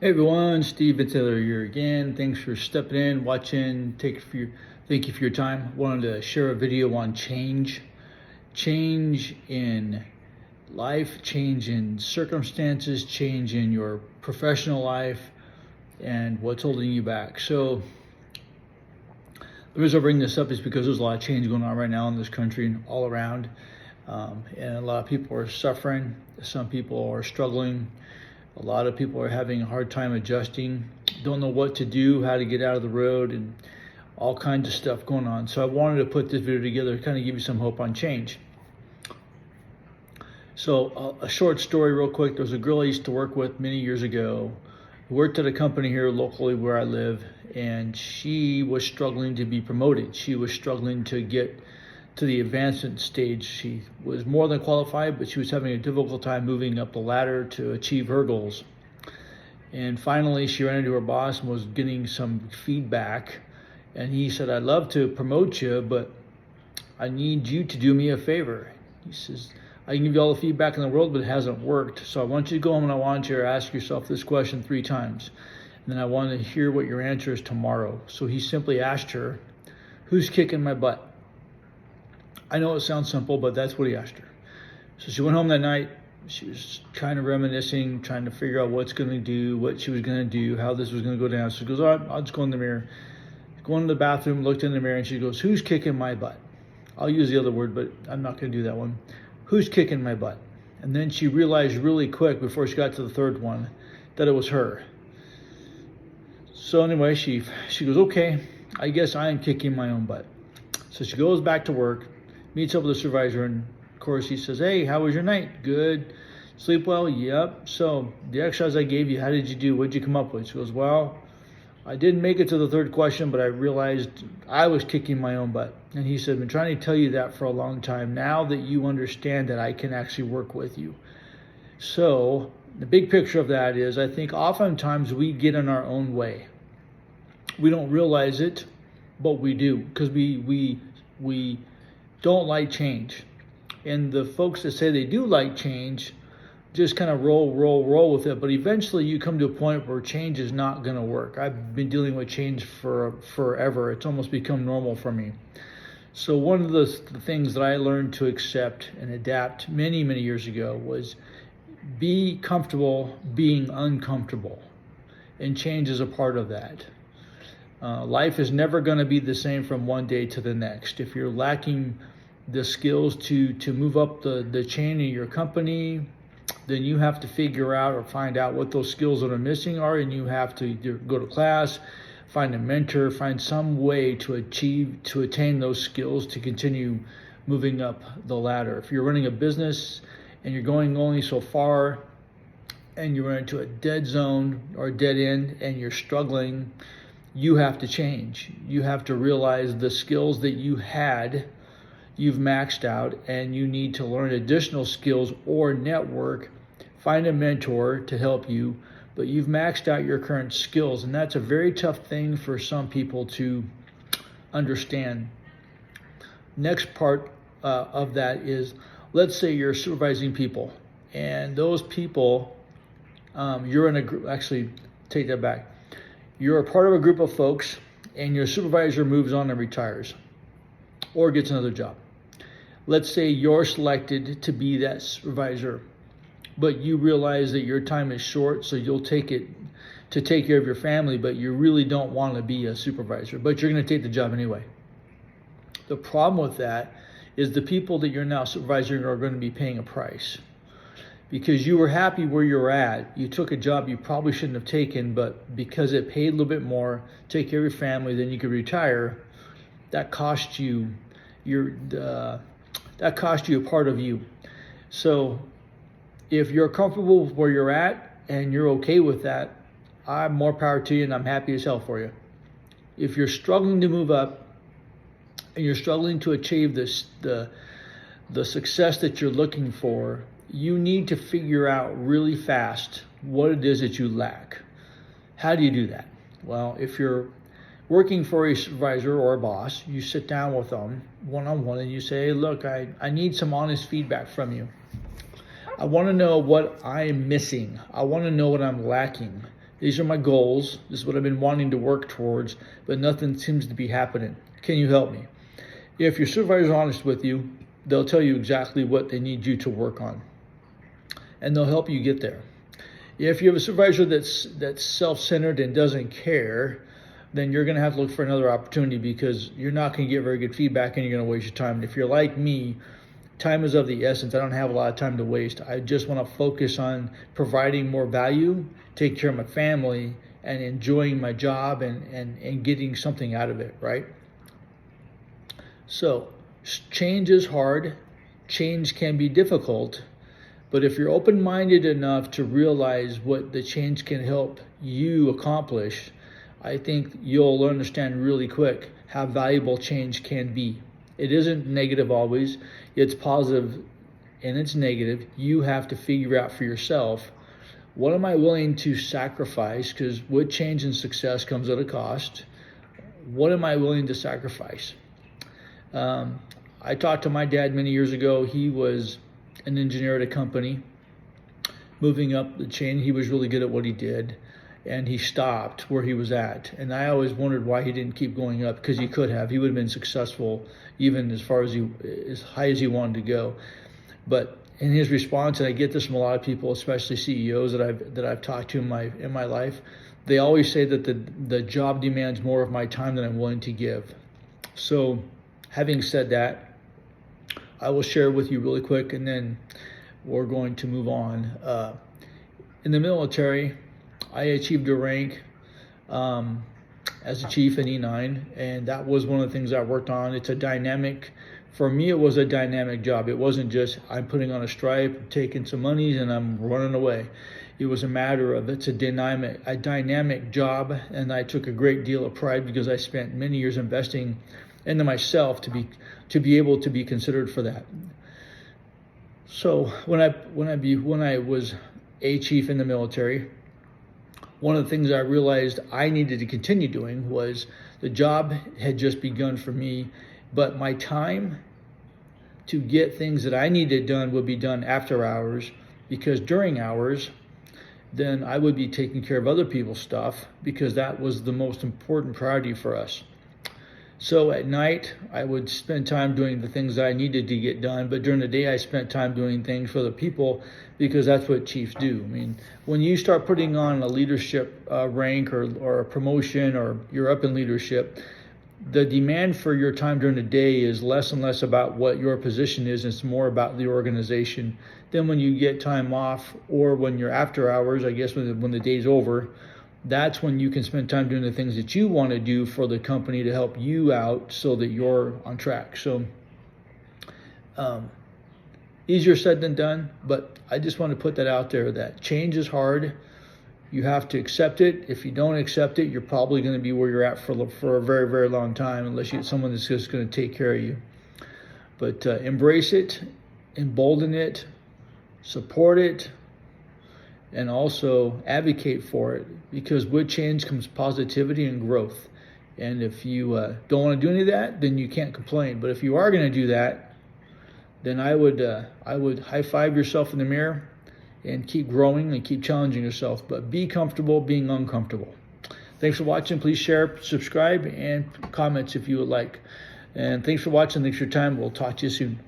Hey everyone, Steve Taylor here again. Thanks for stepping in, watching. Thank you for your time. Wanted to share a video on change in life, change in circumstances, change in your professional life, and what's holding you back. So the reason I bring this up is because there's a lot of change going on right now in this country and all around, and a lot of people are suffering. Some people are struggling. A lot of people are having a hard time adjusting, don't know what to do, how to get out of the road, and all kinds of stuff going on. So I wanted to put this video together to kind of give you some hope on change. So a short story real quick. There was a girl I used to work with many years ago who worked at a company here locally where I live, and she was struggling to be promoted. She was struggling to get to the advancement stage. She was more than qualified, but she was having a difficult time moving up the ladder to achieve her goals. And finally, she ran into her boss and was getting some feedback. And he said, "I'd love to promote you, but I need you to do me a favor." He says, "I can give you all the feedback in the world, but it hasn't worked. So I want you to go home and I want you to ask yourself this question 3 times. And then I want to hear what your answer is tomorrow." So he simply asked her, "Who's kicking my butt?" I know it sounds simple, but that's what he asked her. So she went home that night. She was kind of reminiscing, trying to figure out what she was going to do, how this was going to go down. So she goes, "All right, I'll just go in the mirror." Go into the bathroom, looked in the mirror, and she goes, "Who's kicking my butt?" I'll use the other word, but I'm not going to do that one. "Who's kicking my butt?" And then she realized really quick before she got to the third one that it was her. So anyway, she goes, "Okay, I guess I am kicking my own butt." So she goes back to work, meets up with the supervisor, and of course he says, "Hey, how was your night?" "Good." "Sleep well?" "Yep." "So the exercise I gave you, how did you do? What'd you come up with?" She goes, "Well, I didn't make it to the third question, but I realized I was kicking my own butt." And he said, "I've been trying to tell you that for a long time. Now that you understand that, I can actually work with you." So the big picture of that is, I think oftentimes we get in our own way. We don't realize it, but we do, because we don't like change. And the folks that say they do like change just kind of roll with it. But eventually you come to a point where change is not going to work. I've been dealing with change for forever. It's almost become normal for me. So one of the things that I learned to accept and adapt many years ago was be comfortable being uncomfortable. And change is a part of that. Life is never going to be the same from one day to the next. If you're lacking the skills to move up the chain in your company, then you have to figure out or find out what those skills that are missing are, and you have to either go to class, find a mentor, find some way to attain those skills to continue moving up the ladder. If you're running a business and you're going only so far and you run into a dead zone or a dead end and you're struggling, you have to change. You have to realize the skills that you've maxed out, and you need to learn additional skills or network, find a mentor to help you, but you've maxed out your current skills. And that's a very tough thing for some people to understand. Next part of that is, let's say you're supervising people, and those people, you're in a group, actually take that back. You're a part of a group of folks, and your supervisor moves on and retires or gets another job. Let's say you're selected to be that supervisor, but you realize that your time is short, so you'll take it to take care of your family, but you really don't want to be a supervisor, but you're going to take the job anyway. The problem with that is the people that you're now supervising are going to be paying a price, because you were happy where you're at. You took a job you probably shouldn't have taken, but because it paid a little bit more, take care of your family, then you could retire. That cost you a part of you. So if you're comfortable where you're at and you're okay with that, I'm more power to you, and I'm happy as hell for you. If you're struggling to move up and you're struggling to achieve the success that you're looking for, you need to figure out really fast what it is that you lack. How do you do that? Well, if you're working for a supervisor or a boss, you sit down with them one-on-one and you say, "Look, I need some honest feedback from you. I want to know what I am missing. I want to know what I'm lacking. These are my goals. This is what I've been wanting to work towards, but nothing seems to be happening. Can you help me? If your supervisor is honest with you, they'll tell you exactly what they need you to work on, and they'll help you get there. If you have a supervisor that's self-centered and doesn't care, then you're going to have to look for another opportunity, because you're not going to get very good feedback and you're going to waste your time. And if you're like me, time is of the essence. I don't have a lot of time to waste. I just want to focus on providing more value, take care of my family, and enjoying my job and getting something out of it, right? So change is hard. Change can be difficult. But if you're open-minded enough to realize what the change can help you accomplish, I think you'll understand really quick how valuable change can be. It isn't negative always. It's positive and it's negative. You have to figure out for yourself, what am I willing to sacrifice? Because with change and success comes at a cost. What am I willing to sacrifice? I talked to my dad many years ago. He was an engineer at a company, moving up the chain. He was really good at what he did, and he stopped where he was at. And I always wondered why he didn't keep going up, because he could have. He would have been successful even as high as he wanted to go. But in his response, and I get this from a lot of people, especially CEOs that I've talked to in my life, they always say that the job demands more of my time than I'm willing to give. So having said that, I will share with you really quick, and then we're going to move on. In the military, I achieved a rank as a chief in E9, and that was one of the things I worked on. It's a dynamic, for me it was a dynamic job. It wasn't just I'm putting on a stripe, taking some monies, and I'm running away. It was a matter of it's a dynamic job, and I took a great deal of pride because I spent many years investing into myself to be able to be considered for that. So when I was a chief in the military, one of the things I realized I needed to continue doing was the job had just begun for me, but my time to get things that I needed done would be done after hours, because during hours, then I would be taking care of other people's stuff, because that was the most important priority for us. So at night, I would spend time doing the things I needed to get done, but during the day, I spent time doing things for the people, because that's what chiefs do. I mean, when you start putting on a leadership rank or a promotion, or you're up in leadership, the demand for your time during the day is less and less about what your position is. It's more about the organization. Then when you get time off, or when you're after hours, I guess when the day's over, that's when you can spend time doing the things that you want to do for the company to help you out so that you're on track. So easier said than done, but I just want to put that out there, that change is hard. You have to accept it. If you don't accept it, you're probably going to be where you're at for a very, very long time, unless you get someone that's just going to take care of you. But embrace it, embolden it, support it, and also advocate for it, because with change comes positivity and growth. And if you don't want to do any of that, then you can't complain. But if you are going to do that, then I would high five yourself in the mirror and keep growing and keep challenging yourself. But be comfortable being uncomfortable. Thanks for watching. Please share, subscribe, and comments if you would like. And thanks for watching. Thanks for your time. We'll talk to you soon.